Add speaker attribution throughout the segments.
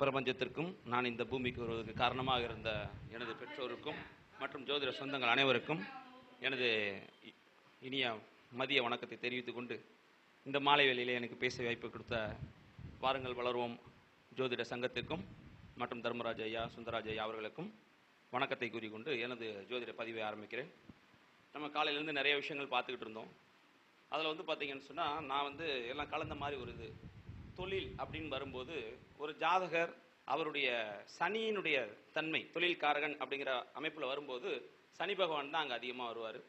Speaker 1: பிரபஞ்சத்திற்கும் நான் இந்த பூமிக்கு வருவதற்கு காரணமாக இருந்த எனது பெற்றோருக்கும் மற்றும் ஜோதிட சொந்தங்கள் அனைவருக்கும் எனது இனிய மதிய வணக்கத்தை தெரிவித்துக் கொண்டு இந்த மாலை வேளையிலே எனக்கு பேச வாய்ப்பு கொடுத்த வாருங்கள் வளர்வோம் ஜோதிட சங்கத்திற்கும் மற்றும் தர்மராஜ் ஐயா சுந்தரராஜ் ஐயா அவர்களுக்கும் வணக்கத்தை கூறிக்கொண்டு எனது ஜோதிட பதிவை ஆரம்பிக்கிறேன். நம்ம காலையிலேருந்து நிறைய விஷயங்கள் பார்த்துக்கிட்டு இருந்தோம். அதில் பார்த்தீங்கன்னு சொன்னால் நான் எல்லாம் கலந்த மாதிரி ஒரு இது தொழில் அப்படின்னு வரும்போது ஒரு ஜாதகர் அவருடைய சனியினுடைய தன்மை தொழில்காரகன் அப்படிங்கிற அமைப்பில் வரும்போது சனி பகவான் தான் அங்கே அதிகமாக வருவார்.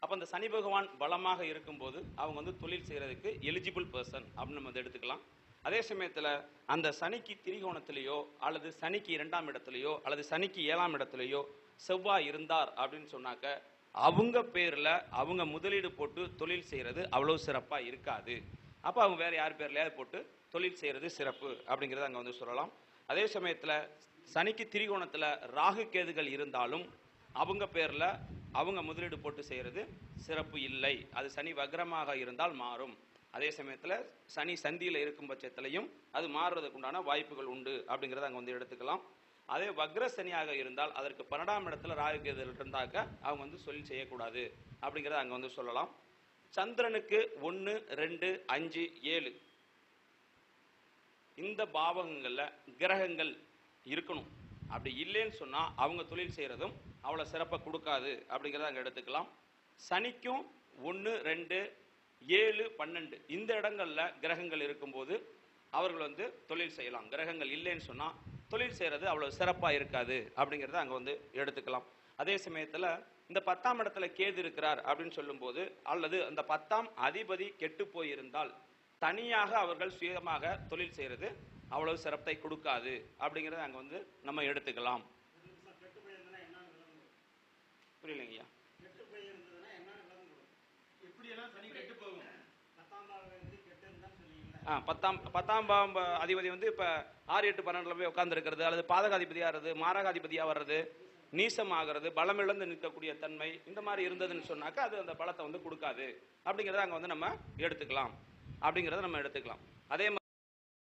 Speaker 1: அப்போ அந்த சனி பகவான் பலமாக இருக்கும்போது அவங்க தொழில் செய்கிறதுக்கு எலிஜிபிள் பர்சன் அப்படின்னு நம்ம எடுத்துக்கலாம். அதே சமயத்தில் அந்த சனிக்கு திரிகோணத்திலேயோ அல்லது சனிக்கு 2ஆம் இடத்துலையோ அல்லது சனிக்கு 7ஆம் இடத்துலையோ செவ்வாய் இருந்தார் அப்படின்னு சொன்னாக்க அவங்க பேரில் அவங்க முதலீடு போட்டு தொழில் செய்கிறது அவ்வளோ சிறப்பாக இருக்காது. அப்போ அவங்க வேறு யார் பேர்லையாவது போட்டு தொழில் செய்கிறது சிறப்பு அப்படிங்கிறத அங்கே சொல்லலாம். அதே சமயத்தில் சனிக்கு திரிகோணத்தில் ராகு கேதுகள் இருந்தாலும் அவங்க பேரில் அவங்க முதலீடு போட்டு செய்கிறது சிறப்பு இல்லை. அது சனி வக்ரமாக இருந்தால் மாறும். அதே சமயத்தில் சனி சந்தியில் இருக்கும் பட்சத்திலையும் அது மாறுறதுக்கு உண்டான வாய்ப்புகள் உண்டு அப்படிங்கிறத அங்கே எடுத்துக்கலாம். அதே வக்ர சனியாக இருந்தால் அதற்கு 12ஆம் இடத்துல ராகு கேது இருந்தாக்க அவங்க தொழில் செய்யக்கூடாது அப்படிங்கிறத அங்கே சொல்லலாம். சந்திரனுக்கு 1, 2, 5, 7 இந்த பாவகங்களில் கிரகங்கள் இருக்கணும். அப்படி இல்லைன்னு சொன்னால் அவங்க தொழில் செய்கிறதும் அவ்வளோ சிறப்பாக கொடுக்காது அப்படிங்கிறத அங்கே எடுத்துக்கலாம். சனிக்கும் 1, 2, 7, 12 இந்த இடங்களில் கிரகங்கள் இருக்கும்போது அவர்கள் தொழில் செய்யலாம். கிரகங்கள் இல்லைன்னு சொன்னால் தொழில் செய்கிறது அவ்வளோ சிறப்பாக இருக்காது அப்படிங்கிறத அங்கே எடுத்துக்கலாம். அதே சமயத்தில் இந்த 10ஆம் இடத்துல கேது இருக்கிறார் அப்படின்னு சொல்லும்போது அல்லது அந்த 10ஆம் அதிபதி கெட்டு போயிருந்தால் தனியாக அவர்கள் சுயமாக தொழில் செய்கிறது அவ்வளவு சிறப்பை கொடுக்காது அப்படிங்கிறத அங்கே நம்ம எடுத்துக்கலாம். புரியலைங்கய்யா? 10ஆம் அதிபதி இப்போ 6, 8, 12 போய் உட்கார்ந்து இருக்கிறது அல்லது பாதகாதிபதியாக வர்றது மாரகாதிபதியாக வர்றது நீசம் ஆகிறது பலம் இழந்து நிற்கக்கூடிய தன்மை இந்த மாதிரி இருந்ததுன்னு சொன்னாக்கா அது அந்த பலத்தை கொடுக்காது அப்படிங்கிறத அங்கே நம்ம எடுத்துக்கலாம் அப்படிங்கிறத நம்ம எடுத்துக்கலாம். அதே